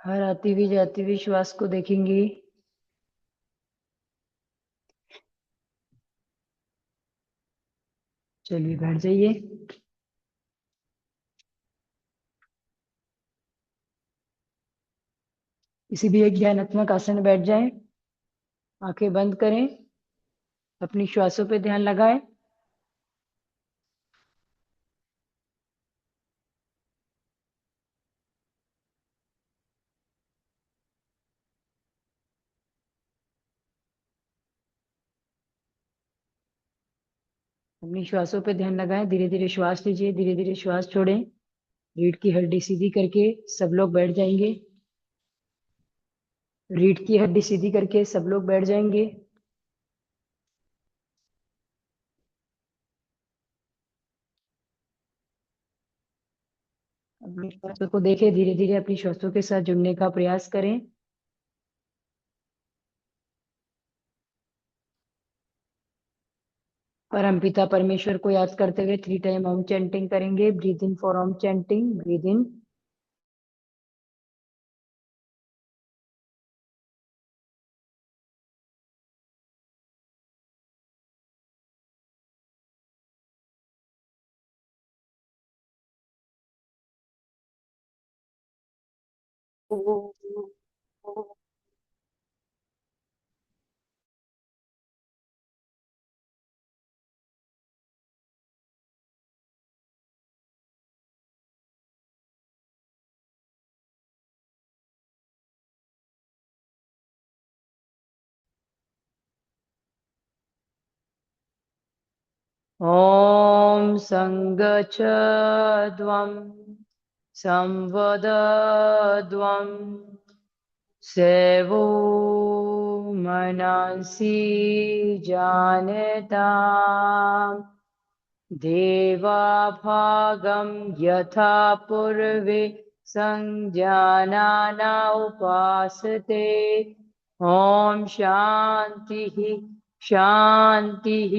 हर आती हुई जाती हुई श्वास को देखेंगे। चलिए बैठ जाइए। किसी भी एक ध्यानात्मक आसन में बैठ जाएं। आंखें बंद करें। अपनी श्वासों पे ध्यान लगाएं। अपनी श्वासों पे ध्यान लगाएं। धीरे धीरे श्वास लीजिए, धीरे धीरे श्वास छोड़ें। रीढ़ की हड्डी सीधी करके सब लोग बैठ जाएंगे। रीढ़ की हड्डी सीधी करके सब लोग बैठ जाएंगे। अपनी श्वासों को देखें, धीरे धीरे अपनी श्वासों के साथ जुड़ने का प्रयास करें। परमपिता परमेश्वर को याद करते हुए 3 टाइम ओम चैंटिंग करेंगे। Breathe in for Om chanting. Breathe in. Om संगच्छध्वं संवदध्वं सेवो मनसि जानताम् देवाभागं यथा पूर्वे संजानाना उपासते। ॐ शान्तिः शान्तिः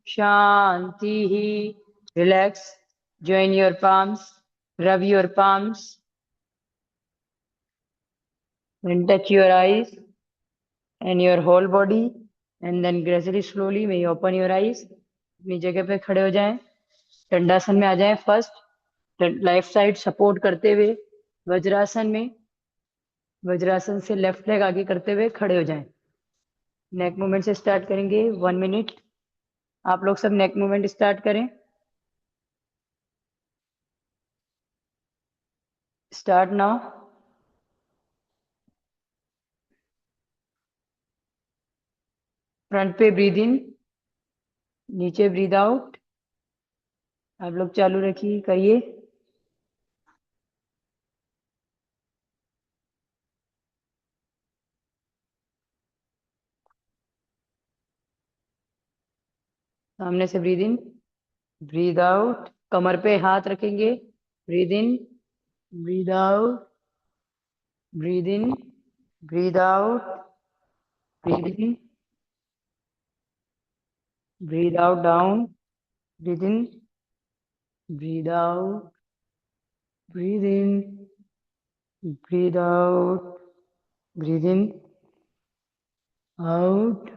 शान्तिः। Relax. Join your palms. Rub your palms and touch your eyes and your whole body. And then gradually, slowly, may you open your eyes. अपनी जगह पे खड़े हो जाएं। दंडासन में आ जाएं। फर्स्ट लेफ्ट साइड सपोर्ट करते हुए वज्रासन में। वज्रासन से लेफ्ट लेग आगे करते हुए खड़े हो जाएं। नेक मूवमेंट से स्टार्ट करेंगे। 1 मिनट। आप लोग सब नेक मूवमेंट स्टार्ट करें। Start now. फ्रंट पे ब्रीद इन, नीचे ब्रीद आउट। आप लोग चालू रखिए, करिए। सामने से ब्रीद इन, ब्रीद आउट। कमर पे हाथ रखेंगे। Breathe in, breathe out, breathe in, breathe out, breathe in, breathe out down, breathe in, breathe out, breathe in, breathe out, breathe in, out,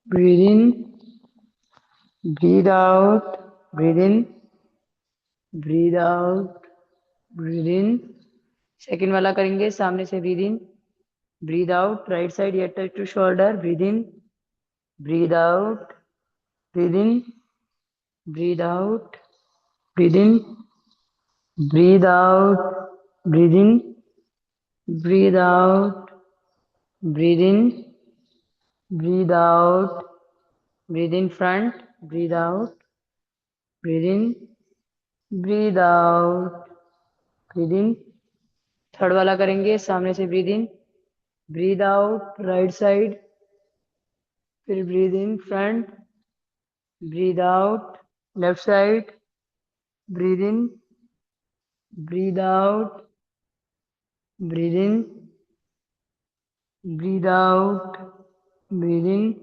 breathe in, breathe out, breathe in, breathe out, breathe in. Second वाला करेंगे। सामने से breathe in, breathe out. Right side ear touch to shoulder. Breathe in, breathe out, breathe in, breathe out, breathe in, breathe out, breathe in, breathe out, breathe in, breathe out, breathe in front, breathe out, breathe in, breathe out, breathe in. Third वाला करेंगे। सामने से breathe in, breathe out right side, फिर breathe in front, breathe out left side, breathe in, breathe out, breathe in, breathe out, breathe in,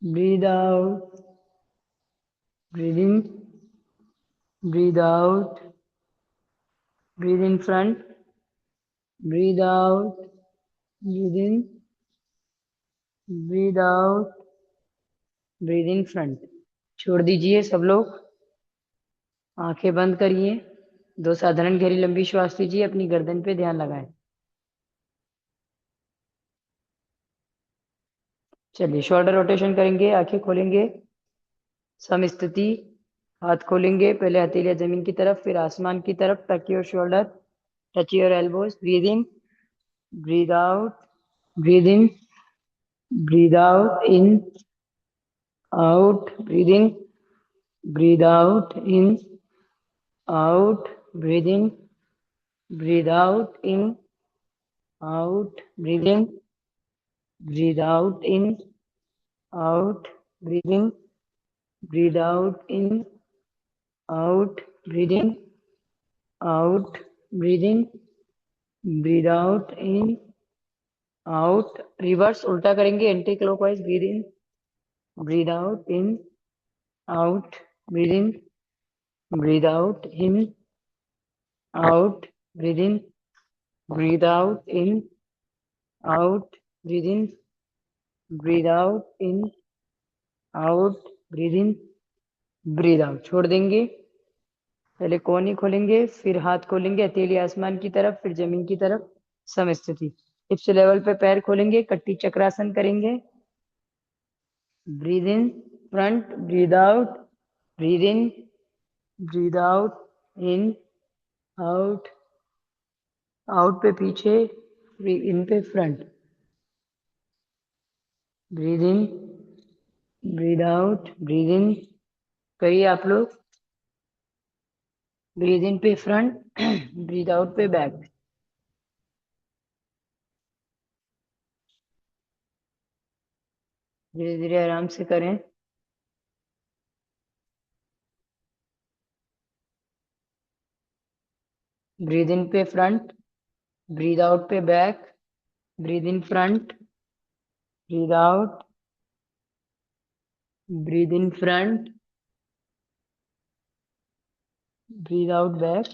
breathe out, breathe in, breathe out, breathe in front, breathe out, breathe in, breathe out, breathe in front. छोड़ दीजिए सब लोग, आंखें बंद करिए। 2 साधारण गहरी लंबी श्वास लीजिए, अपनी गर्दन पे ध्यान लगाएं। चलिए शोल्डर रोटेशन करेंगे, आंखें खोलेंगे, समस्थिति। हाथ खोलेंगे, पहले हथेलियां जमीन की तरफ, फिर आसमान की तरफ। Touch your shoulder, touch your elbows. Breathe in, breathe out, breathe in, breathe out, in, out, breathe in, breathe out, in, out, breathe in, breathe out, in, out, breathe in, breathe out, in, out, breathe in, breathe out, in, out, breathe in, out, breathe in, breathe out, in, out. Reverse उल्टा करेंगे, anti clockwise. Breathe in, breathe out, in, out, breathe in, breathe out, in, out, breathe in, breathe out, in, out, breathe in, breathe out, in, out, breathe in, breathe out. छोड़ देंगे, पहले कोहनी खोलेंगे, फिर हाथ खोलेंगे, हथेली आसमान की तरफ, फिर जमीन की तरफ। समस्थिति। हिप्स लेवल पे पैर खोलेंगे, कट्टी चक्रासन करेंगे। Breathe in front, breathe out, breathe in, breathe out, in, out, out पे पीछे, इन पे front. Breathe in, breathe out, breathe इन। करिए आप लोग। ब्रीद इन पे फ्रंट, ब्रीद आउट पे बैक। धीरे धीरे आराम से करें। ब्रीद इन पे फ्रंट, ब्रीद आउट पे back. Breathe in front, breathe out, breathe in front, breathe out back.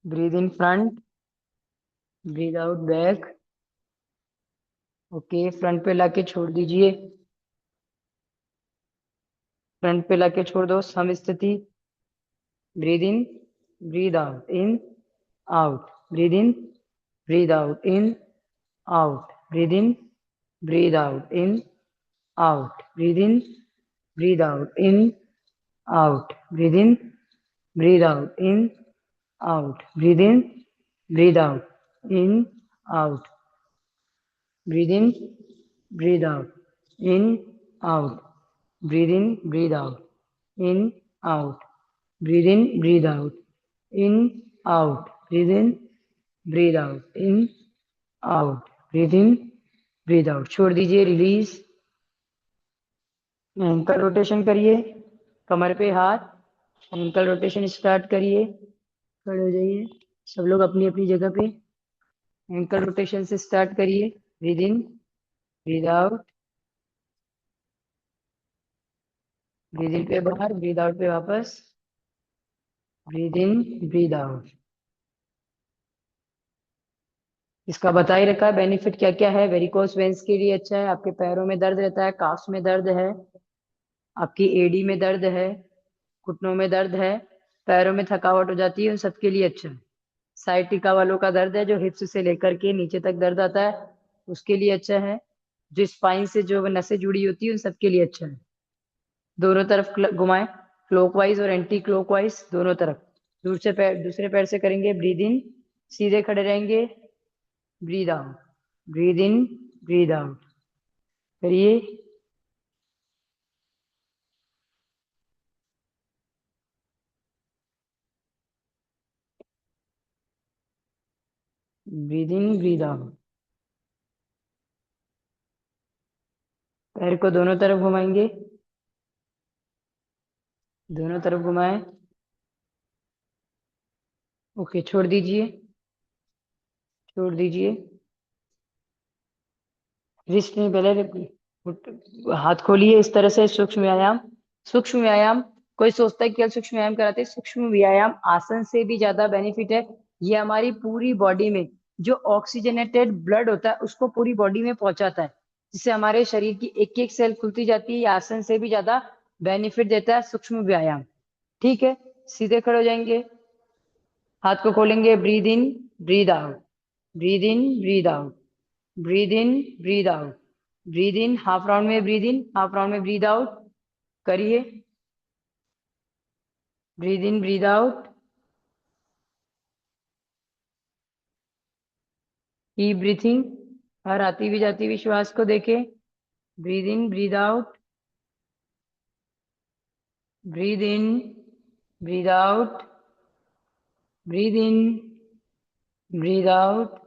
Breathe in front, breathe out back. Okay, front पे लाके छोड़ दीजिए, फ्रंट पे लाके छोड़ दो। सम स्थिति। Breathe in, breathe out, in, out, breathe in, breathe out, in, out, breathe in, breathe out, in, out, breathe in, breathe out, in, out, breathe in, breathe out, in, out, breathe in, breathe out, in, out, breathe in, breathe out, in, out, breathe in, breathe out, in, out, breathe in, breathe out, in, out, breathe in, breathe out, in, out, breathe in, breathe out. छोड़ दीजिए, release. Ankle rotation करिए, कमर पे हाथ। Ankle rotation start करिए। खड़े हो जाइए सब लोग अपनी अपनी जगह पे। एंकल रोटेशन से स्टार्ट करिए। Breathe in, breathe out, breathe इन पे बाहर, ब्रीद आउट पे वापस। Breathe in, breathe out. इसका बता ही रखा है बेनिफिट क्या क्या है। वेरिकोस वेंस के लिए अच्छा है, आपके पैरों में दर्द रहता है, काफ्स में दर्द है, आपकी एडी में दर्द है, घुटनों में दर्द है, पैरों में थकावट हो जाती है, उन सबके लिए अच्छा है। साइटिका वालों का दर्द है, जो हिप्स से लेकर के नीचे तक दर्द आता है, उसके लिए अच्छा है। जो स्पाइन से जो नसें जुड़ी होती है, उन सबके लिए अच्छा है। दोनों तरफ घुमाएं, क्लॉकवाइज और एंटी क्लॉकवाइज दोनों तरफ। दूसरे पैर से करेंगे। ब्रीद इन, सीधे खड़े रहेंगे। Breathe out, breathe in, breathe out. करिए। Breathe in, breathe out. पैर को दोनों तरफ घुमाएंगे, दोनों तरफ घुमाएं। ओके, छोड़ दीजिए, छोड़ दीजिए। रिस्ट में पहले हाथ खोलिए इस तरह से। सूक्ष्म व्यायाम, सूक्ष्म व्यायाम। कोई सोचता है कि केवल सूक्ष्म व्यायाम कराते हैं, सूक्ष्म व्यायाम आसन से भी ज्यादा बेनिफिट है। ये हमारी पूरी बॉडी में जो ऑक्सीजनेटेड ब्लड होता है उसको पूरी बॉडी में पहुंचाता है, जिससे हमारे शरीर की एक एक सेल खुलती जाती है। ये आसन से भी ज्यादा बेनिफिट देता है सूक्ष्म व्यायाम। ठीक है, सीधे खड़े हो जाएंगे, हाथ को खोलेंगे, breathe in, breathe out, breathe in, breathe out, breathe in, breathe out, breathe in, half round में ब्रीद इन, हाफ राउंड में ब्रीद आउट करिए, breathe in, breathe out, keep breathing, हर आती हुई जाती हुई श्वास को देखे, breathe in, breathe out, breathe in, breathe out, breathe in, breathe out,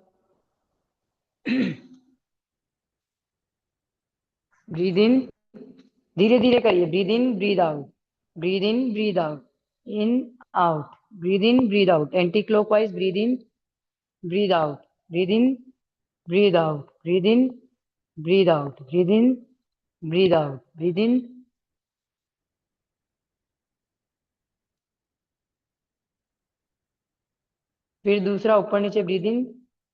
breathe in, धीरे धीरे करिए, breathe in, breathe out, breathe in, breathe out, in, out, breathe in, breathe out, anti clockwise, breathe in, breathe out, breathe in, breathe out, breathe in, breathe out, breathe in, breathe out, breathe इन, फिर दूसरा ऊपर नीचे, breathe in,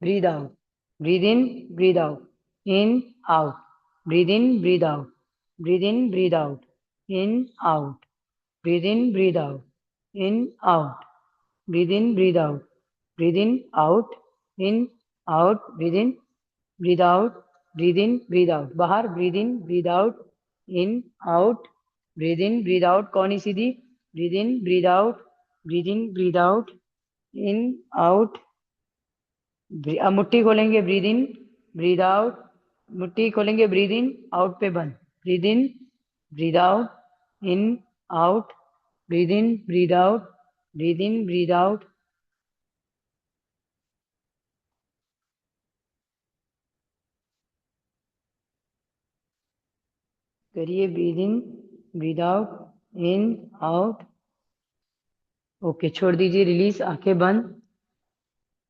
breathe out, breathe in, breathe out, in, out, breathe in, breathe out, breathe in, breathe out, in, out, breathe in, breathe out, in, out, breathe in, breathe out, breathe in, out, in, out, breathe in, breathe out, breathe in, breathe out, बाहर, breathe in, breathe out, in, out, breathe in, breathe out, कौनी सीधी, breathe in, breathe out, breathe in, breathe out, in, out, अब मुट्ठी खोलेंगे, breathe in, breathe out, मुट्ठी खोलेंगे, breathe in, out पे बंद, breathe in, breathe out, in, out, breathe in, breathe out, breathe in, breathe out, करिए, breathe in, breathe out, in, out, okay, छोड़ दीजिए, रिलीज, आंखें बंद,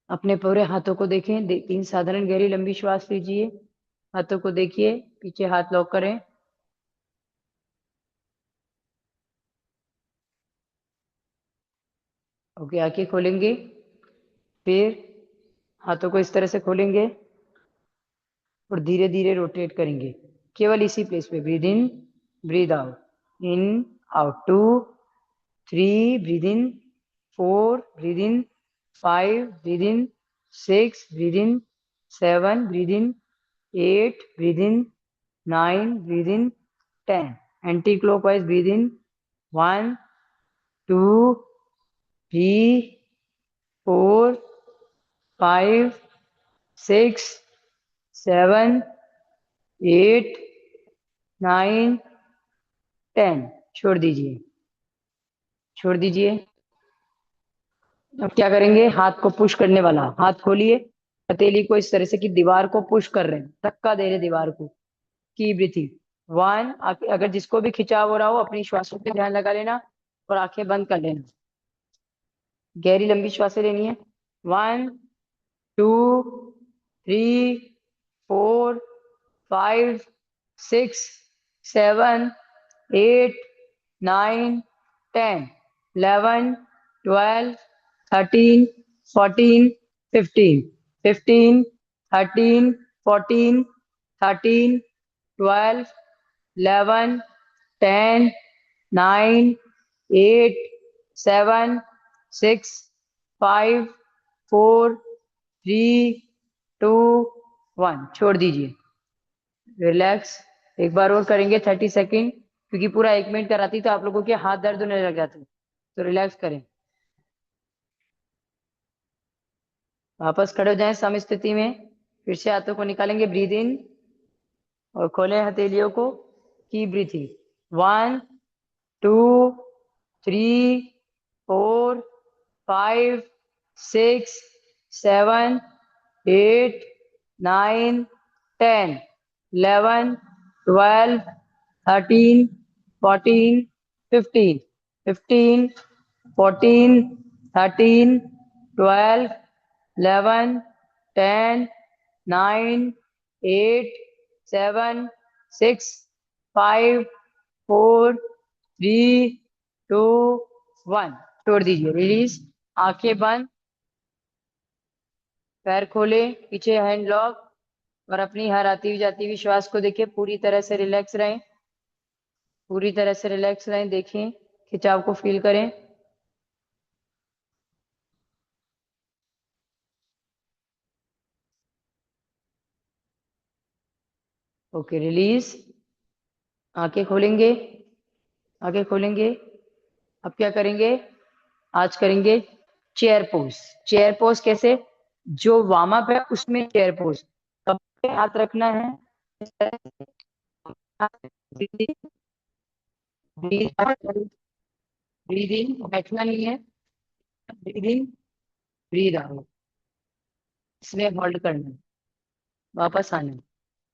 अपने पूरे हाथों को देखें, 3 साधारण गहरी लंबी श्वास लीजिए, हाथों को देखिए, पीछे हाथ लॉक करें, ओके, आंखें खोलेंगे, फिर हाथों को इस तरह से खोलेंगे और धीरे धीरे रोटेट करेंगे, केवल इसी प्लेस पे, breathe in, breathe out, in, out, 2, 3, breathe in, 4, breathe in, 5, breathe in, 6, breathe in, 7, breathe in, 8, breathe in, 9, breathe in, 10, anti clockwise, breathe in, 1, 2, 3, 4, 5, 6, 7, 8, 9, 10, छोड़ दीजिए, छोड़ दीजिए। अब क्या करेंगे, हाथ को पुश करने वाला, हाथ खोलिए, हथेली को इस तरह से कि दीवार को पुश कर रहे हैं, धक्का दे रहे दीवार को, की ब्रीथिंग, 1, अगर जिसको भी खिंचाव हो रहा हो अपनी श्वासों पे ध्यान लगा लेना और आंखें बंद कर लेना, गहरी लंबी श्वासें लेनी है, 1, 2, 3, 4, 5, 6, 7, 8, 9, 10, 11, 12, 13, 14, 15, 15, 13, 14, 13, 12, 11, 10, 9, 8, 7, 6, 5, 4, 3, 2, 1, छोड़ दीजिए, रिलैक्स। एक बार और करेंगे 30 सेकेंड, क्योंकि पूरा 1 मिनट कराती तो आप लोगों के हाथ दर्द होने लग जाते, तो रिलैक्स करें, वापस खड़े हो जाएं सम स्थिति में, फिर से हाथों को निकालेंगे, ब्रीद इन और खोलें हथेलियों को, की ब्रीथिंग, 1, 2, 3, 4, 5, 6, 7, 8, 9, 10, 11, 12, 13, 14, 15, 15, 14, 13, 12, 11, 10, 9, 8, 7, 6, 5, 4, 3, 2, 1, छोड़ दीजिए, रिलीज, आंखें बंद, पैर खोले, पीछे हैंड लॉक, और अपनी हर आती हुई जाती हुई श्वास को देखिए, पूरी तरह से रिलैक्स रहें, पूरी तरह से रिलैक्स रहें, देखें खिंचाव को फील करें। Okay, release. आंखें खोलेंगे, आंखें खोलेंगे। अब क्या करेंगे? आज करेंगे चेयर पोज। चेयर पोज कैसे? जो वार्म अप है उसमें चेयर पोज। कब पे हाथ रखना है? ब्रीद इन, बैठना नहीं है, ब्रीद इन, ब्रीद आउट, इसमें होल्ड करना है, वापस आना है।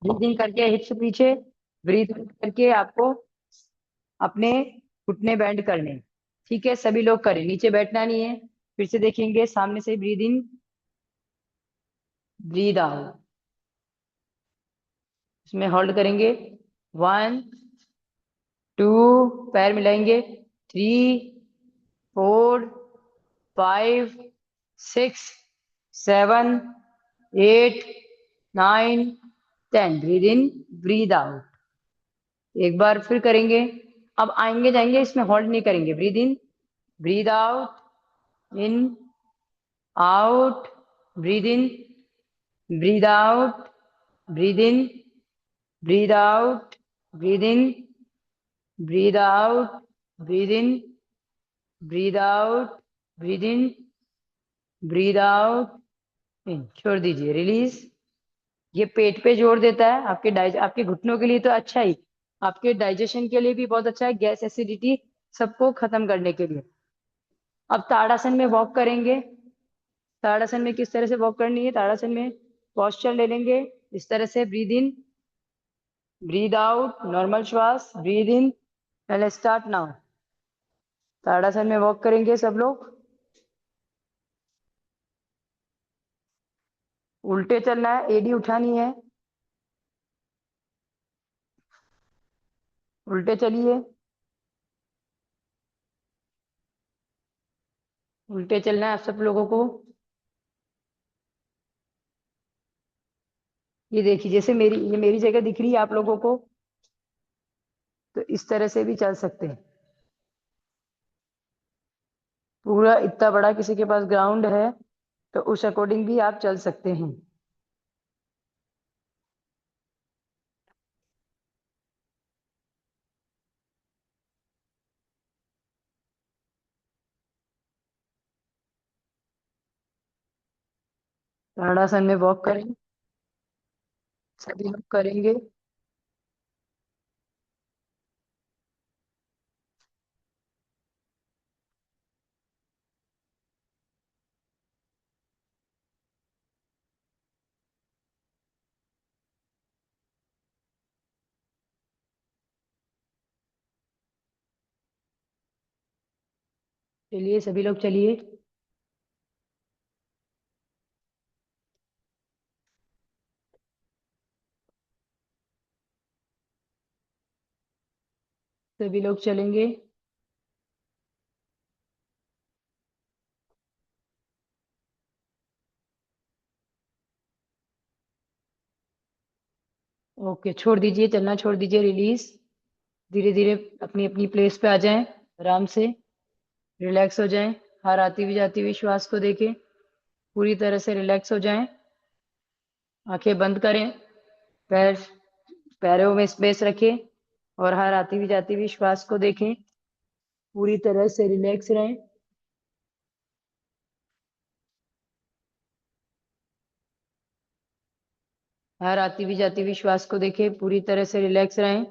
ब्रीदिंग करके हिप्स पीछे, ब्रीद करके आपको अपने घुटने बेंड करने हैं। ठीक है, सभी लोग करें, नीचे बैठना नहीं है। फिर से देखेंगे, सामने से ब्रीद इन, ब्रीद आउट, इसमें होल्ड करेंगे। 1 2, पैर मिलाएंगे। 3 4 5 6 7 8 9 10, ब्रीद इन, ब्रीद आउट। एक बार फिर करेंगे। अब आएंगे जाएंगे, इसमें होल्ड नहीं करेंगे। Breathe in, breathe out, in out, breathe in, breathe out, breathe in, breathe out, breathe in, breathe out, breathe in, breathe out, breathe in, breathe out, in. छोड़ दीजिए, रिलीज। ये पेट पे जोर देता है, आपके घुटनों के लिए तो अच्छा ही, आपके डाइजेशन के लिए भी बहुत अच्छा है, गैस एसिडिटी सबको खत्म करने के लिए। अब ताड़ासन में वॉक करेंगे। ताड़ासन में किस तरह से वॉक करनी है? ताड़ासन में पोस्चर ले लेंगे इस तरह से, breathe in, breathe out, normal श्वास, ब्रीद इन। पहले स्टार्ट नाउ। ताड़ासन में वॉक करेंगे सब लोग। उल्टे चलना है, एडी उठानी है, उल्टे चलिए, उल्टे चलना है आप सब लोगों को। ये देखिए, जैसे ये मेरी जगह दिख रही है आप लोगों को, तो इस तरह से भी चल सकते हैं। पूरा इतना बड़ा किसी के पास ग्राउंड है तो उस अकॉर्डिंग भी आप चल सकते हैं। ताड़ासन में वॉक करें, सभी लोग करेंगे। चलिए सभी लोग चलिए। सभी लोग चलेंगे। ओके, छोड़ दीजिए, चलना छोड़ दीजिए, रिलीज। धीरे धीरे अपनी अपनी प्लेस पे आ जाएं, आराम से रिलैक्स हो जाएं। हर आती हुई जाती हुई श्वास को देखें, पूरी तरह से रिलैक्स हो जाएं। आंखें बंद करें, पैर पैरों में स्पेस रखें, और हर आती हुई जाती हुई श्वास को देखें, पूरी तरह से रिलैक्स रहें। हर आती हुई जाती हुई श्वास को देखें, पूरी तरह से रिलैक्स रहें।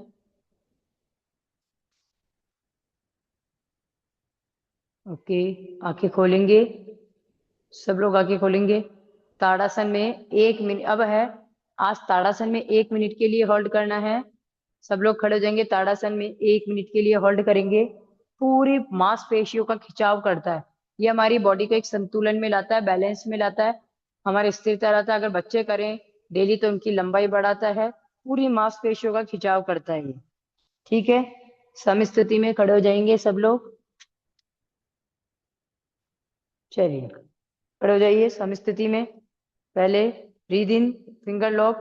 ओके, आंखें खोलेंगे, सब लोग आंखें खोलेंगे। ताड़ासन में 1 मिनट अब है। आज ताड़ासन में 1 मिनट के लिए होल्ड करना है। सब लोग खड़े हो जाएंगे, ताड़ासन में 1 मिनट के लिए होल्ड करेंगे। पूरी मांसपेशियों का खिंचाव करता है, ये हमारी बॉडी को एक संतुलन में लाता है, बैलेंस में लाता है, हमारी स्थिरता लाता है। अगर बच्चे करें डेली तो उनकी लंबाई बढ़ाता है, पूरी मांसपेशियों का खिंचाव करता है ये। ठीक है, सम स्थिति में खड़े हो जाएंगे सब लोग। चलिए, खड़े हो जाइए सम स्थिति में। पहले breathe in, finger lock,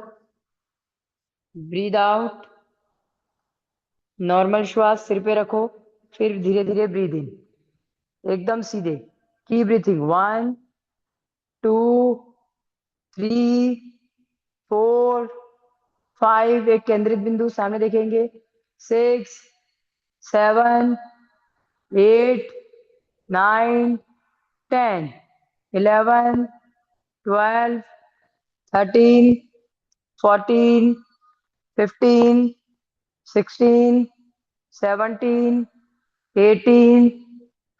breathe out, normal श्वास सिर पे रखो, फिर धीरे धीरे ब्रीद इन, एकदम सीधे। की ब्रीथिंग 1 2 3 4 5, एक केंद्रित बिंदु सामने देखेंगे, 6 7 8 9 10 11 12 13 14 15 16 17 18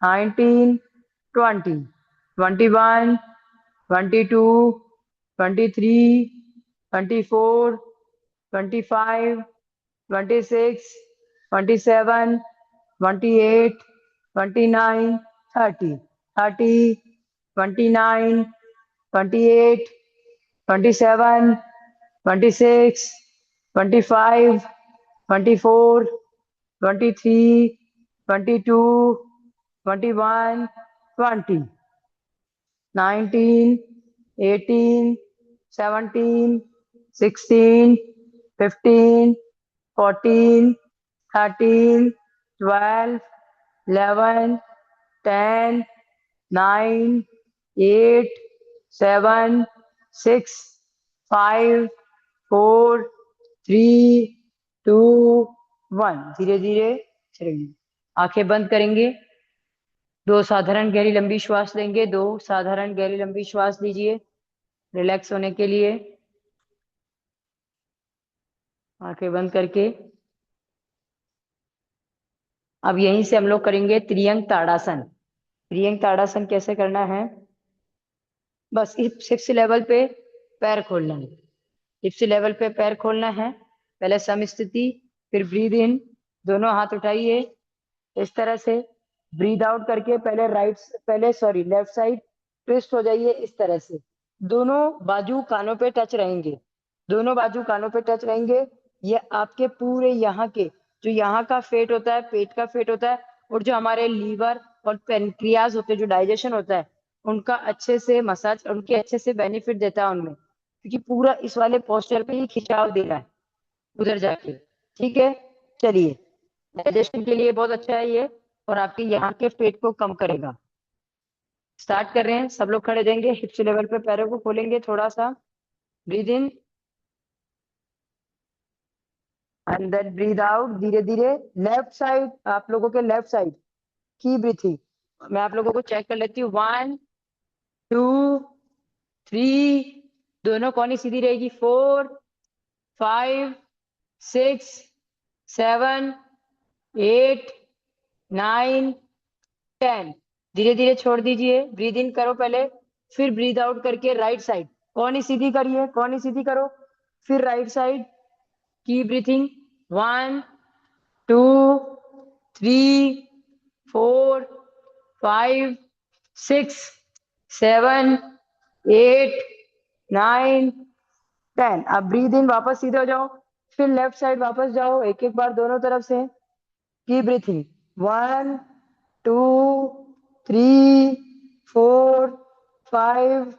19 20 21 22 23 24 25 26 27 28 29 30 30 29 28 27 26 25 24 23 22 21 20 19 18 17 16 15 14 13 12 11 10 9 8 7 6 5 4 3 2 1। धीरे धीरे चलेंगे, आंखें बंद करेंगे, 2 साधारण गहरी लंबी श्वास लेंगे, 2 साधारण गहरी लंबी श्वास लीजिए रिलैक्स होने के लिए, आंखें बंद करके। अब यहीं से हम लोग करेंगे त्रियंग ताड़ासन। त्रियंग ताड़ासन कैसे करना है, बस हिप्स लेवल पे पैर खोलना है, हिप्स लेवल पे पैर खोलना है। पहले समस्थिति, फिर ब्रीद इन, दोनों हाथ उठाइए इस तरह से, ब्रीद आउट करके पहले लेफ्ट साइड ट्विस्ट हो जाइए इस तरह से, दोनों बाजू कानों पे टच रहेंगे, दोनों बाजू कानों पे टच रहेंगे। ये आपके पूरे यहाँ के जो यहाँ का फेट होता है, पेट का फेट होता है, और जो हमारे लीवर और पेनक्रियाज होते हैं, जो डाइजेशन होता है, उनका अच्छे से मसाज, उनके अच्छे से बेनिफिट देता है उनमें, क्योंकि पूरा इस वाले पोस्चर पे ही खिंचाव दे रहा है उधर जाके। ठीक है, चलिए, डाइजेशन के लिए बहुत अच्छा है ये, और आपके यहाँ के पेट को कम करेगा। स्टार्ट कर रहे हैं, सब लोग खड़े रहेंगे, हिप्स लेवल पे पैरों को खोलेंगे थोड़ा सा, breathe in and then breathe out धीरे धीरे। लेफ्ट साइड, आप लोगों के लेफ्ट साइड की ब्रीथिंग मैं आप लोगों को चेक कर लेती हूँ। 1 2 3, दोनों कोनी सीधी रहेगी, 4 5 6 7 8 9 10। धीरे धीरे छोड़ दीजिए, ब्रीद इन करो पहले, फिर ब्रीद आउट करके राइट साइड कोनी सीधी करिए, कोनी सीधी करो, फिर राइट साइड की ब्रीथिंग। 1 2 3 4 5 6 7 8 9 10। अब ब्रीद इन, वापस सीधे हो जाओ, फिर लेफ्ट साइड वापस जाओ, एक एक बार दोनों तरफ से की ब्रीथिंग। 1 2 3 4 5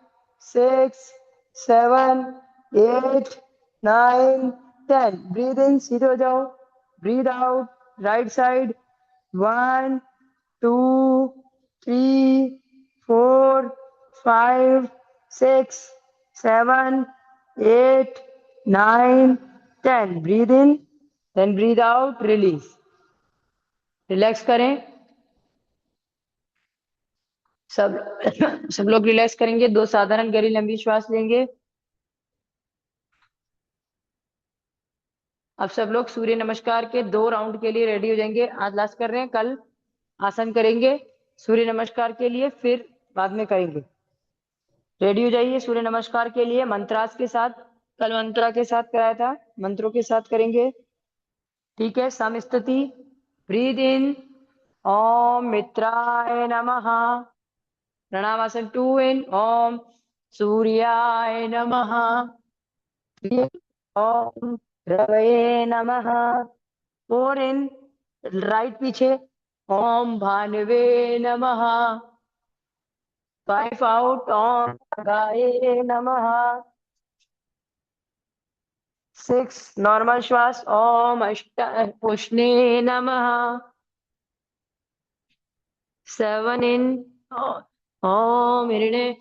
6 7 8 9 10। ब्रीद इन, सीधे हो जाओ, breathe out right side. 1 2 3 4 5 6 7 8 9 10। Breathe in then breathe out, release, relax करें सब। सब लोग रिलैक्स करेंगे, 2 साधारण गहरी लंबी श्वास लेंगे। अब सब लोग सूर्य नमस्कार के 2 राउंड के लिए रेडी हो जाएंगे, आज लास्ट कर रहे हैं, कल आसन करेंगे सूर्य नमस्कार के लिए, फिर बाद में करेंगे। रेडी हो जाइए सूर्य नमस्कार के लिए मंत्रास के साथ, कल मंत्रा के साथ कराया था, मंत्रों के साथ करेंगे। ठीक है, समस्थिति, ब्रीद इन, ओम मित्राय नमः, प्रणामासन 2 इन, ओम सूर्याय नमः, ओम रवये नमः, 4 इन, राइट पीछे, ओम भानुवे नमः, 5 out, ओम खगाए नमः। 6 नॉर्मल श्वास, ओम अष्ट पुष्णे नमः। 7 इन, ओम हिरण्य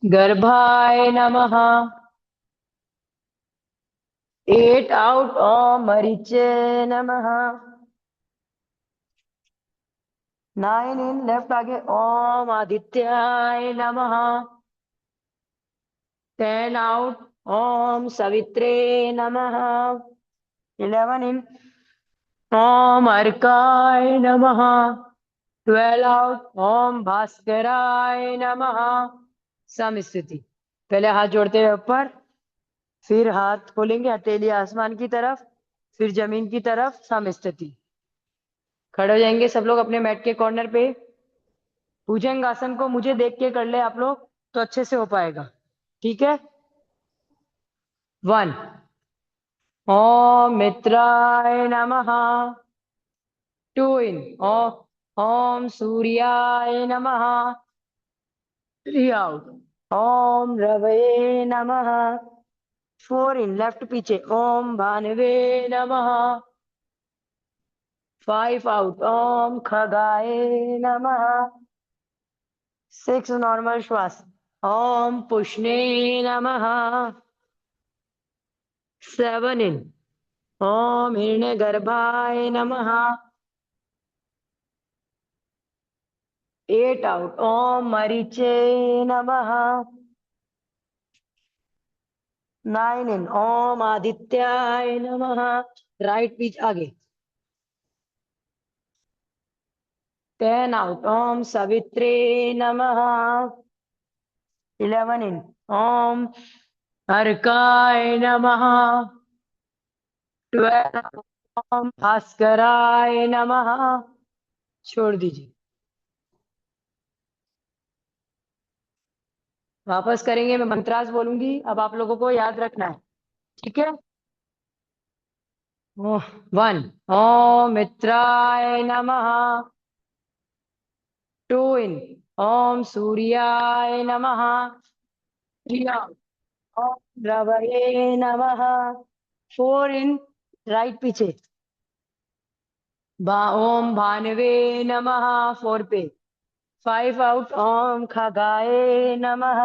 गर्भाय नमः। 8 आउट, ओम मरीचे नमः। 9 इन, लेफ्ट आगे, ओम आदित्याय नमः। 10 आउट, ओम सवित्रे नमः। 11 इन, ओम अर्काय नमः। 12 आउट, ओम भास्कराय नमः। सम स्थिति। पहले हाथ जोड़ते हुए ऊपर, फिर हाथ खोलेंगे हथेली आसमान की तरफ, फिर जमीन की तरफ, सम स्थिति। खड़े हो जाएंगे सब लोग अपने मैट के कॉर्नर पे। भुजंग आसन को मुझे देख के कर ले आप लोग, तो अच्छे से हो पाएगा। ठीक है। 1, ओम मित्राय नमः। 2 इन, ओम सूर्याय नमः। 3 आउट, ओम रवये नमः। 4 इन, लेफ्ट पीछे, ओम भानवे नमः। 5 आउट, ओम खगाए नमः। 6 नॉर्मल श्वास, ओम पुष्णे नमः। 7 इन, ओम हिरण्य गर्भाय नमः। 8 आउट, ओम मरीचे नमः। 9 इन, ओम आदित्याय नमः। राइट पीछ आगे। 10 आउट, ओम सवित्रे नमः। 11 इन, ओम अर्काय नमः। 12 ओम भास्कराय नमः। छोड़ दीजिए। वापस करेंगे, मैं मंत्रास बोलूंगी, अब आप लोगों को याद रखना है। ठीक है। 1, ओम मित्राय नमः। 2 इन, ओम सूर्याय नमः। 3 ओम रवये नमः। 4 इन, राइट पीछे, ओम भानवे नमः। 4 पे। 5 आउट, ओम खगाए नमः।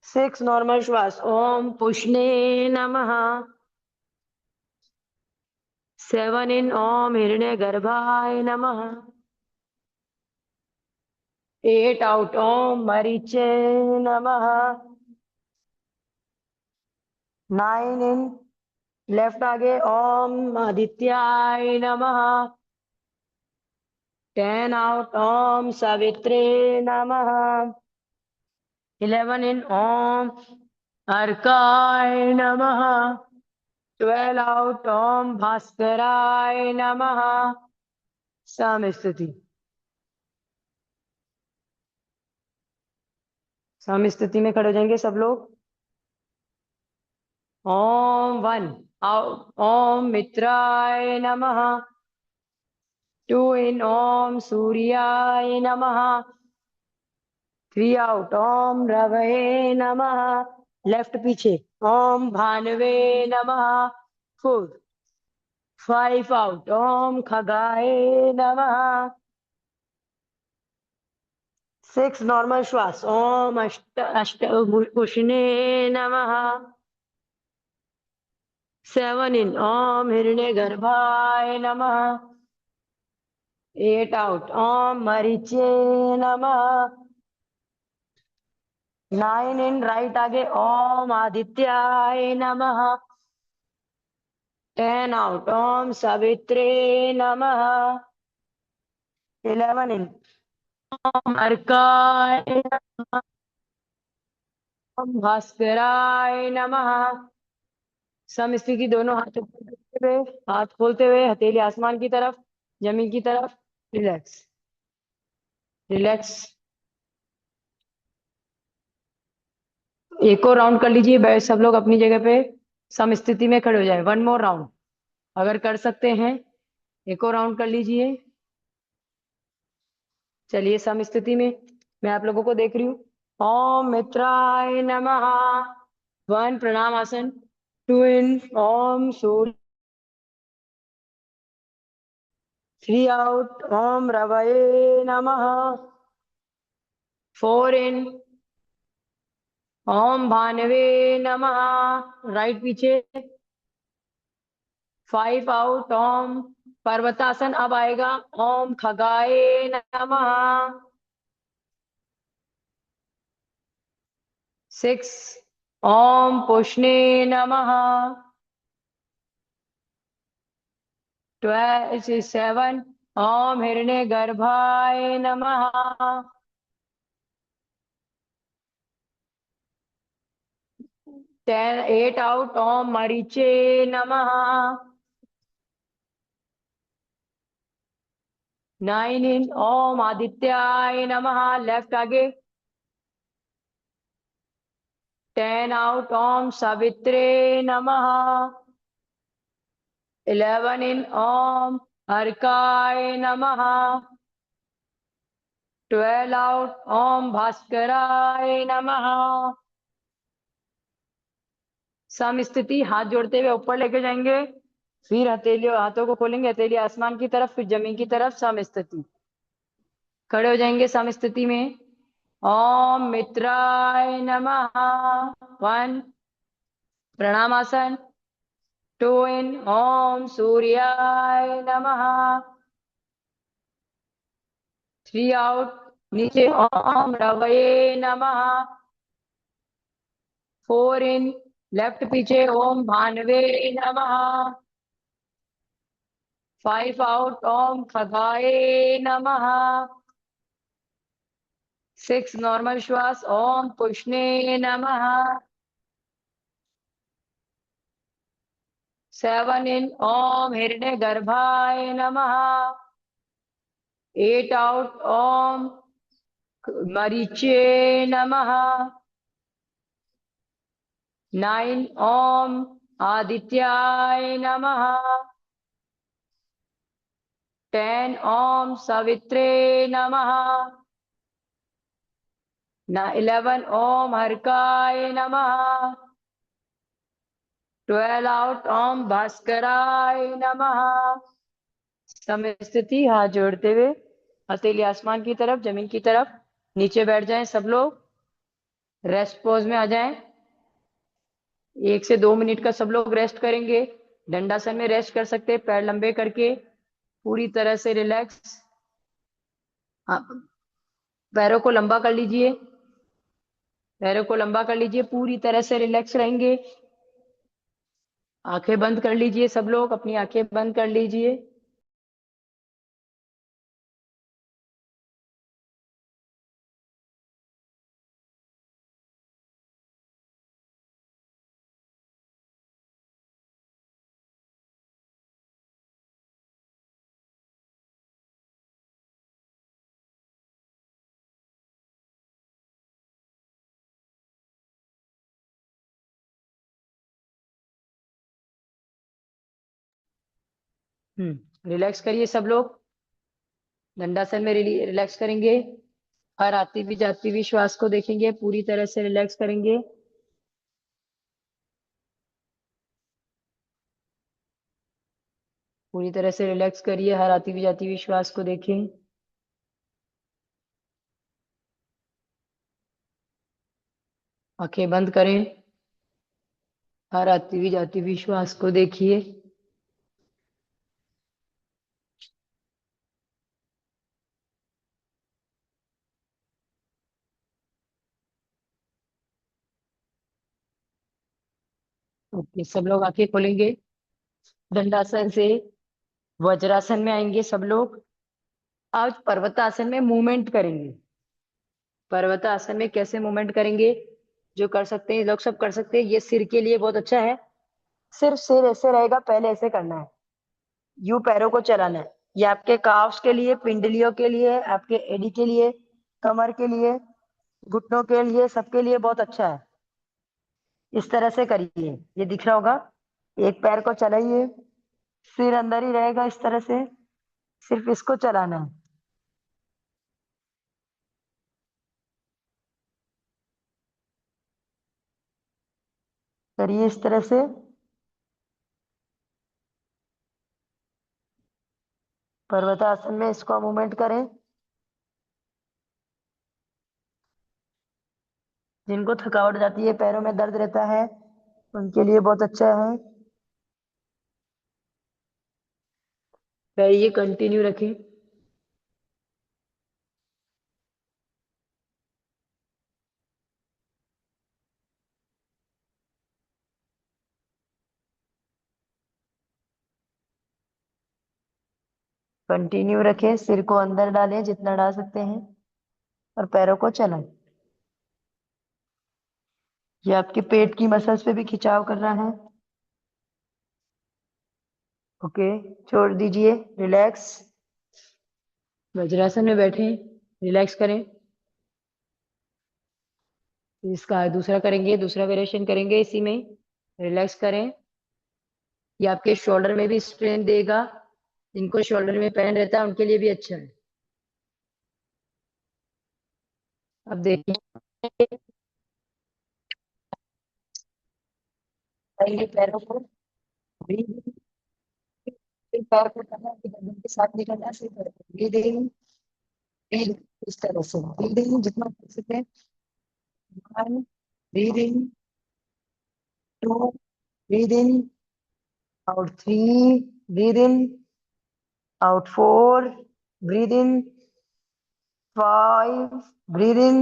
6 नॉर्मल श्वास, ओम पुष्णे नमः। 7 इन, ओम हिरण्य गर्भाय नमः। 8 आउट, ओम मरीचे नमः। 9 इन, लेफ्ट आगे, ओम आदित्याय नमः। 10 आउट, ओम सावित्रे नमः। 11 इन, ओम अर्काय नमः। 12 आउट, ओम भास्कराय नमः। सम स्थिति। सम स्थिति में खड़े हो जाएंगे सब लोग। ओम 1 आउट, ओम मित्राय नमः। 2 इन, ओम सूर्याय नमः। 3 आउट, ओम रवये नमः। लेफ्ट पीछे, ओम भानवे नमः। 4 5 आउट, ओम खगाए नमः। 6 नॉर्मल श्वास, ओम अष्ट अष्ट पुष्णे नमः। 7 इन, ओम हिरण्य गर्भाय नमः। 8 आउट, ओम मरीचे नमः। 9 इन, राइट आगे, ओम आदित्याय नमः। 10 आउट, ओम सवित्रे नमः। 11 इन, ओम अर्काय नमः। ओम भास्कराय नमः। समस्थिति, दोनों हाथ ऊपर करते हुए, हाथ खोलते हुए, हथेली आसमान की तरफ, जमीन की तरफ। Relax, relax. एक और राउंड कर लीजिए, सब लोग अपनी जगह पे समस्थिति में खड़े हो जाए। 1 मोर राउंड, अगर कर सकते हैं एक और राउंड कर लीजिए। चलिए सम स्थिति में मैं आप लोगों को देख रही हूँ। ओम मित्राय नमः। 1 प्रणाम आसन। 2 इन ओम सूर्य। 3 आउट ओम रवये नमः। 4 इन ओम भानवे नमः। राइट पीछे। 5 आउट ओम पर्वतासन। अब आएगा ओम खगाय नमः। 6 ओम पुष्णे नमः। 7 ओम हिरण्य गर्भाय नमः। 8 आउट ओम मरीचे नमः। 9 इन ओम आदित्याय नमः। लेफ्ट आगे। 10 आउट ओम सावित्रे नमः। 11 इन ओम अर्काय नमः। 12 आउट ओम भास्कराय नमः। सम स्थिति हाथ जोड़ते हुए ऊपर लेके जाएंगे, फिर हथेलियों हाथों को खोलेंगे, हथेली आसमान की तरफ, फिर जमीन की तरफ। सम स्थिति। खड़े हो जाएंगे सम स्थिति में। ओम मित्राय नमः। 1 प्रणामासन। 2 इन ओम सूर्याय नमः। 3 आउट नीचे ओम रवये नमः। 4 इन लेफ्ट पीछे ओम भानवे नमः। 5 आउट ओम खगाए नमः। 6 नॉर्मल श्वास ओम पुष्णे नमः। 7 इन ओम हिरण्य गर्भाय नमः। 8 आउट ओम मरीचे नमः। 9 ओम आदित्याय नमः। 10 ओम सवित्रे नमः। 11 ओम हरकाय नमः। 12 आउट ओम भास्कराय नमः। समस्थिति हाथ जोड़ते हुए हथेली आसमान की तरफ, जमीन की तरफ। नीचे बैठ जाएं सब लोग। रेस्ट पोज में आ जाएं। 1 से 2 मिनट का सब लोग रेस्ट करेंगे। दंडासन में रेस्ट कर सकते हैं, पैर लंबे करके पूरी तरह से रिलैक्स। आप पैरों को लंबा कर लीजिए, पैरों को लंबा कर लीजिए, पूरी तरह से रिलैक्स रहेंगे। आंखें बंद कर लीजिए, सब लोग अपनी आंखें बंद कर लीजिए। रिलैक्स करिए सब लोग। दंडासन में रिलैक्स करेंगे। हर आती भी जाती भी श्वास को देखेंगे, पूरी तरह से रिलैक्स करेंगे। पूरी तरह से रिलैक्स करिए, हर आती भी जाती हुई श्वास को देखें। आंखें बंद करें, हर आती हुई जाती हुई श्वास को देखिए। ओके, सब लोग आंखें खोलेंगे। दंडासन से वज्रासन में आएंगे सब लोग। आज पर्वतासन में मूवमेंट करेंगे। पर्वतासन में कैसे मूवमेंट करेंगे? जो कर सकते हैं लोग सब कर सकते हैं। ये सिर के लिए बहुत अच्छा है। सिर्फ सिर ऐसे रहेगा, पहले ऐसे करना है, यूं पैरों को चलाना है। ये आपके काफ्स के लिए, पिंडलियों के लिए, आपके एडी के लिए, कमर के लिए, घुटनों के लिए, सबके लिए बहुत अच्छा है। इस तरह से करिए, ये दिख रहा होगा। एक पैर को चलाइए, सिर अंदर ही रहेगा इस तरह से, सिर्फ इसको चलाना है। करिए इस तरह से। पर्वतासन में इसको मूवमेंट करें। जिनको थकावट हो जाती है, पैरों में दर्द रहता है, उनके लिए बहुत अच्छा है। करिए, कंटिन्यू रखें। कंटिन्यू रखें, सिर को अंदर डालें जितना डाल सकते हैं, और पैरों को चलाएं। ये आपके पेट की मसल्स पे भी खिंचाव कर रहा है। ओके, छोड़ दीजिए, रिलैक्स। वज्रासन में बैठे, रिलैक्स करें। इसका दूसरा करेंगे, दूसरा वेरिएशन करेंगे इसी में। रिलैक्स करें। ये आपके शोल्डर में भी स्ट्रेन देगा। जिनको शोल्डर में पेन रहता है उनके लिए भी अच्छा है। अब देखिए, पहले पैरों को breathe in, पैर को करना है, गर्दन के साथ निकलना है, सिर पैर को ब्रीद इन, ब्रीद, इस तरह से ब्रीद इन जितना कर सके। One, breathe in, two, breathe in, out three, breathe in, out four, breathe in, five, breathe in,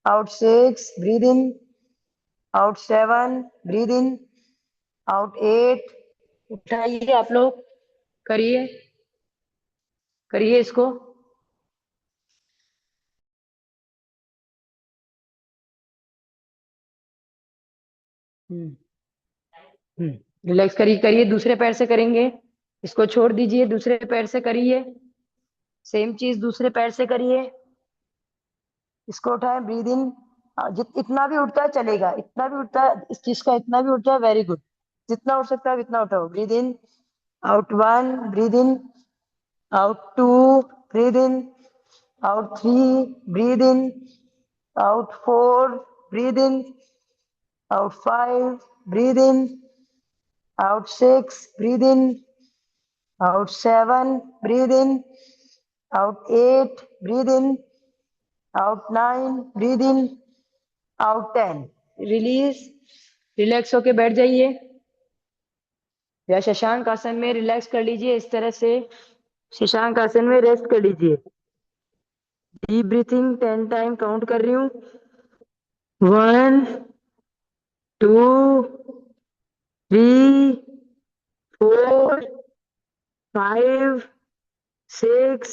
out six, breathe in, out seven, breathe in, out eight. उठाइए आप लोग, करिए, करिए इसको। हम्म रिलैक्स करिए, करिए, दूसरे पैर से करेंगे। इसको छोड़ दीजिए, दूसरे पैर से करिए। सेम चीज दूसरे पैर से करिए। इसको उठाएं, ब्रीद इन। इतना भी उठता है चलेगा, इतना भी उठता है इस चीज का, इतना भी उठता है, वेरी गुड। जितना उठ सकता है इतना उठाओ। Breathe in, out one, breathe in, out two, breathe in, out three, breathe in, out four, breathe in, out five, breathe in, out six, breathe in, out seven, breathe in, out eight, breathe in, out nine, breathe in, out ten. Release, relax होके बैठ जाइए, या शशांक आसन में relax कर लीजिए इस तरह से। शशांक आसन में रेस्ट कर लीजिए। डीप ब्रीथिंग 10 टाइम काउंट कर रही हूँ। One, two, three, four, five, six,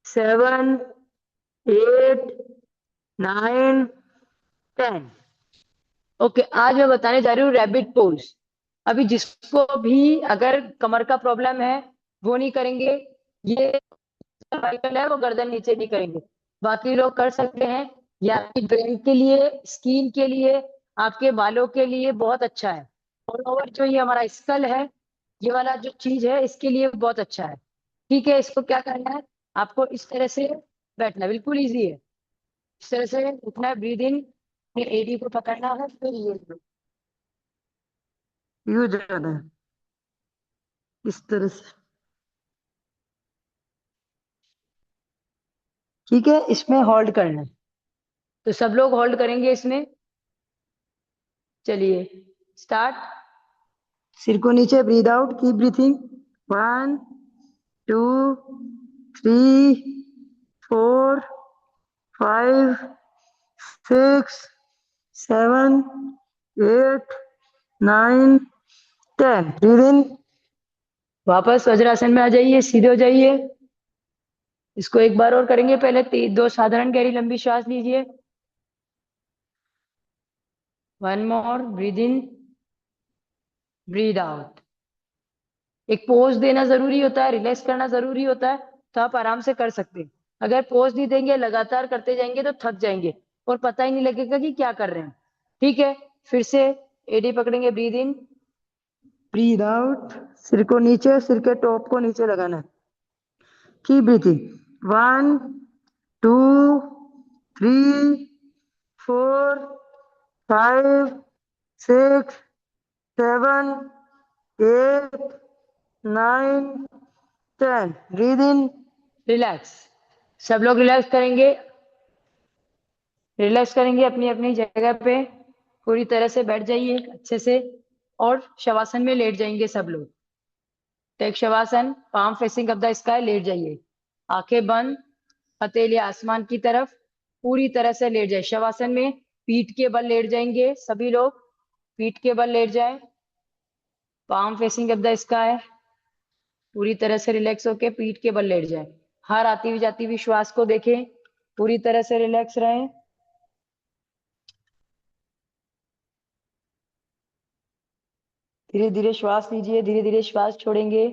seven, eight, nine, ten. Okay, आज मैं बताने जा रही हूँ रैबिट पोज। अभी जिसको भी अगर कमर का प्रॉब्लम है वो नहीं करेंगे, ये सर्वाइकल है वो गर्दन नीचे नहीं करेंगे, बाकी लोग कर सकते हैं। ये आपकी ब्रेन के लिए, स्किन के लिए, आपके बालों के लिए बहुत अच्छा है। ऑल ओवर जो ये हमारा स्कल है, ये वाला जो चीज है इसके लिए बहुत अच्छा है। ठीक है, इसको क्या करना है, आपको इस तरह से बैठना, बिल्कुल इजी है। इस तरह से उठना है, ब्रीद इन, एडी को पकड़ना है, फिर ये जाना है इस तरह से। ठीक है, इसमें होल्ड करना है, तो सब लोग होल्ड करेंगे इसमें। चलिए, स्टार्ट। सिर को नीचे, breathe out, keep breathing. One, two, three, four, five, six, seven, eight, nine, ten. Breathe in. वापस वज्रासन में आ जाइए, सीधे हो जाइए। इसको एक बार और करेंगे, पहले दो साधारण गहरी लंबी श्वास लीजिए। One more, breathe in, breathe out. एक पोज देना जरूरी होता है, रिलैक्स करना जरूरी होता है, तो आप आराम से कर सकते हैं। अगर पोज नहीं देंगे, लगातार करते जाएंगे तो थक जाएंगे और पता ही नहीं लगेगा कि क्या कर रहे हैं। ठीक है, फिर से एडी पकड़ेंगे, ब्रीद इन, ब्रीद आउट। सिर को नीचे, सिर के टॉप को नीचे लगाना है। Keep breathing. One, two, three, four, five, 6, 7, 8, 9, 10। Breathe in, relax. सब लोग रिलैक्स करेंगे, रिलैक्स करेंगे अपनी अपनी जगह पे। पूरी तरह से बैठ जाइए अच्छे से, और शवासन में लेट जाएंगे सब लोग। Take shavasana, palm facing up the sky, लेट जाइए। आंखें बंद, हथेली आसमान की तरफ, पूरी तरह से लेट जाए शवासन में। पीठ के बल लेट जाएंगे सभी लोग, पीठ के बल लेट जाए। Palm facing up the sky, पूरी तरह से रिलैक्स होके पीठ के बल लेट जाए। हर आती हुई जाती हुई श्वास को देखें, पूरी तरह से रिलैक्स रहें। धीरे धीरे श्वास लीजिए, धीरे धीरे श्वास छोड़ेंगे।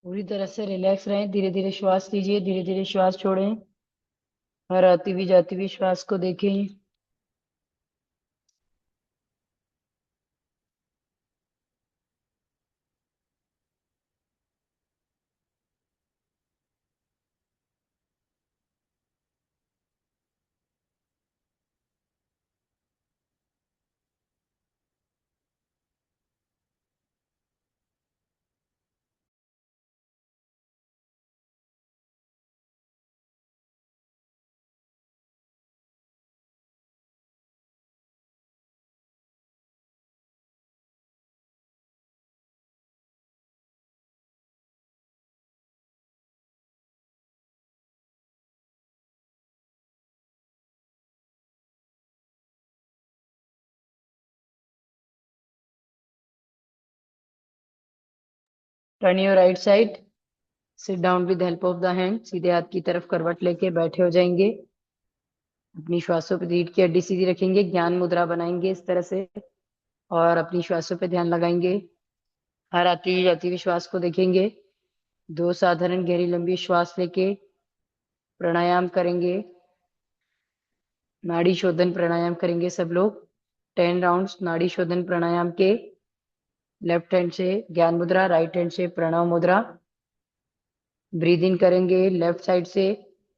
पूरी तरह से रिलैक्स रहें, धीरे धीरे श्वास लीजिए, धीरे धीरे श्वास छोड़ें। हर आती हुई जाती हुई श्वास को देखें। Turn your right side, sit down with help of the hand. सीधे हाथ की तरफ करवट लेके बैठे हो जाएंगे। अपनी श्वासों पे रीढ़ की हड्डी सीधी रखेंगे, ज्ञान मुद्रा बनाएंगे इस तरह से, और अपनी श्वासों पे ध्यान लगाएंगे। हर आती हुई जाती हुई श्वास को देखेंगे। दो साधारण गहरी लंबी श्वास लेके प्राणायाम करेंगे, नाड़ी शोधन प्राणायाम करेंगे सब लोग। 10 राउंड्स नाड़ी शोधन प्राणायाम के। लेफ्ट हैंड से ज्ञान मुद्रा, राइट हैंड से प्रणव मुद्रा। ब्रीद इन करेंगे लेफ्ट साइड से,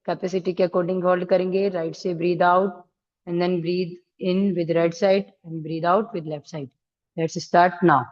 कैपेसिटी के अकॉर्डिंग होल्ड करेंगे। राइट से breathe out, and then breathe in with right side and breathe out with left side. Let's start now.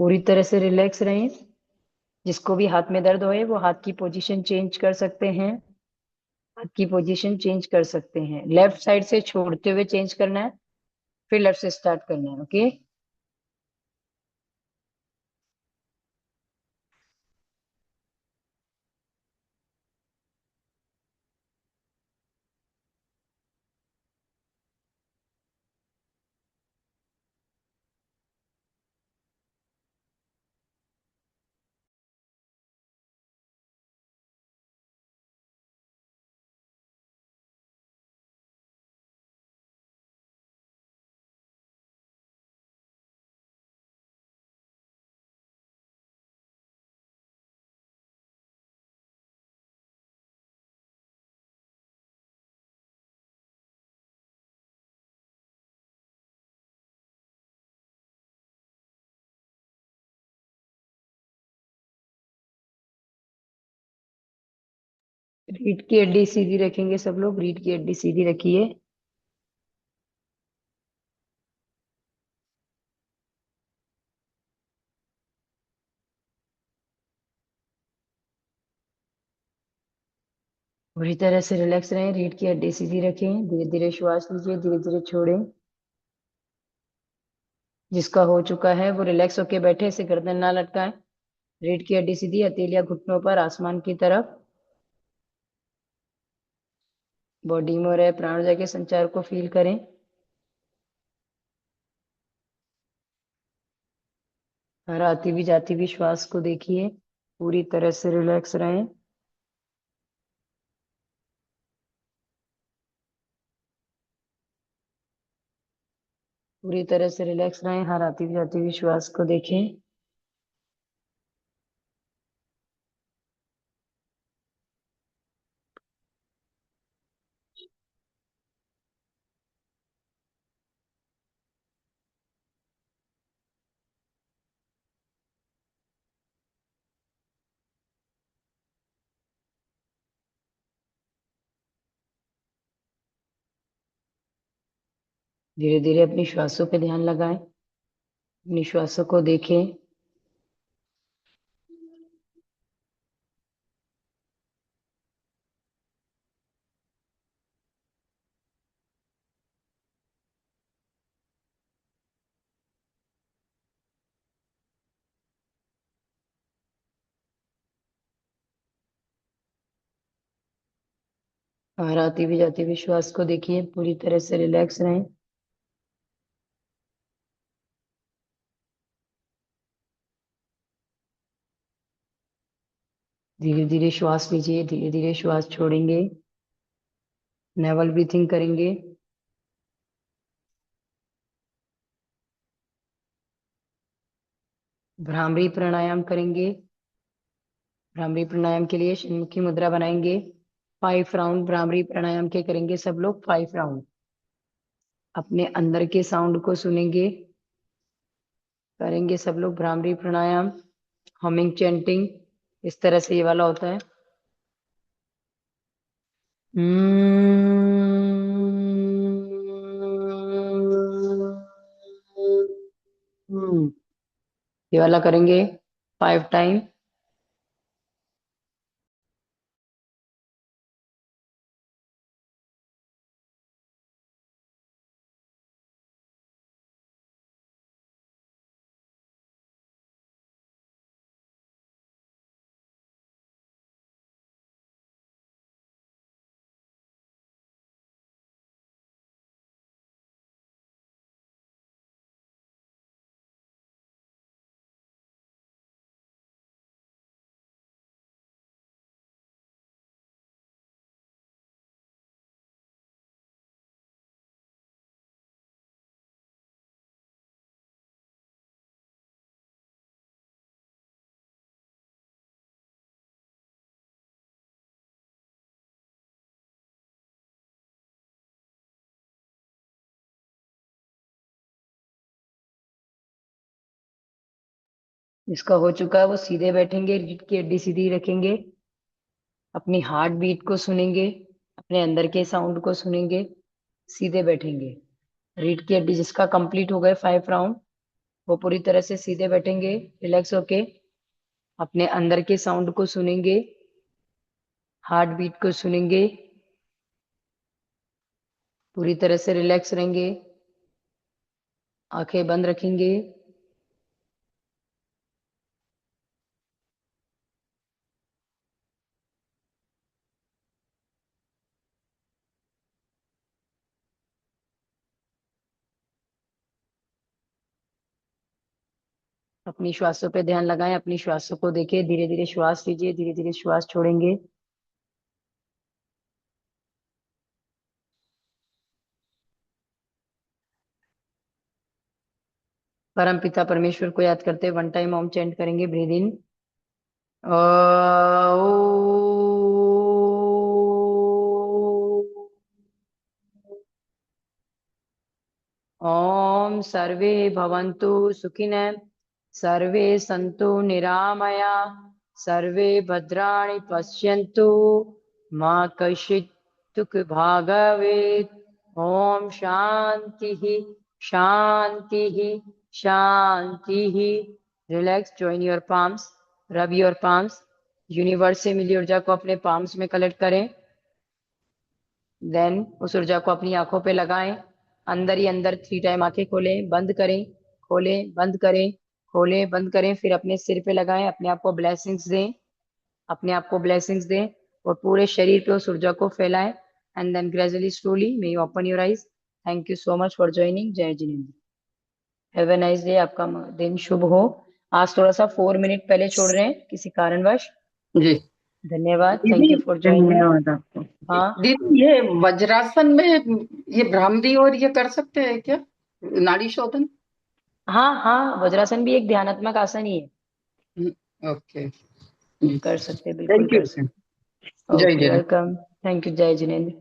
पूरी तरह से रिलैक्स रहें। जिसको भी हाथ में दर्द होए वो हाथ की पोजीशन चेंज कर सकते हैं। हाथ की पोजीशन चेंज कर सकते हैं, लेफ्ट साइड से छोड़ते हुए चेंज करना है, फिर लेफ्ट से स्टार्ट करना है। ओके। रीढ़ की हड्डी सीधी रखेंगे सब लोग, रीढ़ की हड्डी सीधी रखिए। पूरी तरह से रिलैक्स रहें, रीढ़ की हड्डी सीधी रखें, धीरे धीरे श्वास लीजिए, धीरे धीरे छोड़ें। जिसका हो चुका है वो रिलैक्स होके बैठे, इसे गर्दन ना लटकाएं। रीढ़ की हड्डी सीधी, हथेलियां घुटनों पर आसमान की तरफ। बॉडी में हो रहे प्राण ऊर्जा के संचार को फील करें। हर आती हुई जाती हुई श्वास को देखिए। पूरी तरह से रिलैक्स रहें। पूरी तरह से रिलैक्स रहें, हर आती हुई जाती हुई श्वास को देखें। धीरे धीरे अपनी श्वासों पे ध्यान लगाएं, अपनी श्वासों को देखें। हर आती हुई जाती हुई श्वास को देखिए, पूरी तरह से रिलैक्स रहें। धीरे धीरे श्वास लीजिए, धीरे धीरे श्वास छोड़ेंगे। नेवल ब्रीथिंग करेंगे। भ्रामरी प्राणायाम करेंगे। भ्रामरी प्राणायाम के लिए शंख की मुद्रा बनाएंगे। 5 राउंड भ्रामरी प्राणायाम के करेंगे सब लोग, 5 राउंड। अपने अंदर के साउंड को सुनेंगे। करेंगे सब लोग भ्रामरी प्राणायाम, हमिंग चैंटिंग। इस तरह से ये वाला होता है। ये वाला करेंगे 5 टाइम। जिसका हो चुका है वो सीधे बैठेंगे, रीढ़ की हड्डी सीधी रखेंगे। अपनी हार्ट बीट को सुनेंगे, अपने अंदर के साउंड को सुनेंगे। सीधे बैठेंगे। रीढ़ की हड्डी जिसका कंप्लीट हो गए 5 राउंड, वो पूरी तरह से सीधे बैठेंगे, रिलैक्स होके अपने अंदर के साउंड को सुनेंगे, हार्ट बीट को सुनेंगे, पूरी तरह से रिलैक्स रहेंगे, आंखें बंद रखेंगे। अपनी श्वासों पे ध्यान लगाएं, अपनी श्वासों को देखें, धीरे धीरे श्वास लीजिए, धीरे धीरे श्वास छोड़ेंगे। परम पिता परमेश्वर को याद करते 1 टाइम ओम चैंट करेंगे। ब्रीद इन, ओम सर्वे भवन्तु सुखिनः, सर्वे सन्तु निरामया, सर्वे भद्राणि पश्यन्तु, मा कश्चित् दुःखभाग् भवेत्। ओम शांति, शांति, शांति। Relax, join your palms, rub your palms. Universe से मिली ऊर्जा को अपने पाम्स में कलेक्ट करें। देन उस ऊर्जा को अपनी आंखों पे लगाएं। अंदर ही अंदर 3 टाइम आंखें खोलें, बंद करें, खोलें, बंद करें, खोलें, बंद करें। फिर अपने सिर पे लगाएं, अपने आप को ब्लेसिंग्स दें, अपने आप को ब्लेसिंग्स दें और पूरे शरीर पे उस ऊर्जा को फैलाएं। And then gradually slowly may you open your eyes. Thank you so much for joining. जय Jinendra. Have a nice day. आपका दिन शुभ हो। आज थोड़ा सा 4 मिनट पहले छोड़ रहे हैं किसी कारणवश। जी। धन्यवाद, दीदी, थैंक यू फॉर ज्वाइनिंग। धन्यवाद आपको। हाँ दीदी, ये वज्रासन में ये भ्रामरी और ये कर सकते हैं क्या? नाड़ी शोधन? हाँ हाँ, वज्रासन भी एक ध्यानात्मक आसन ही है। ओके। कर सकते, बिल्कुल थैंक यू। कर सकते। जय ओके, जय। वेलकम। Thank you. जय जिनेन्द्र।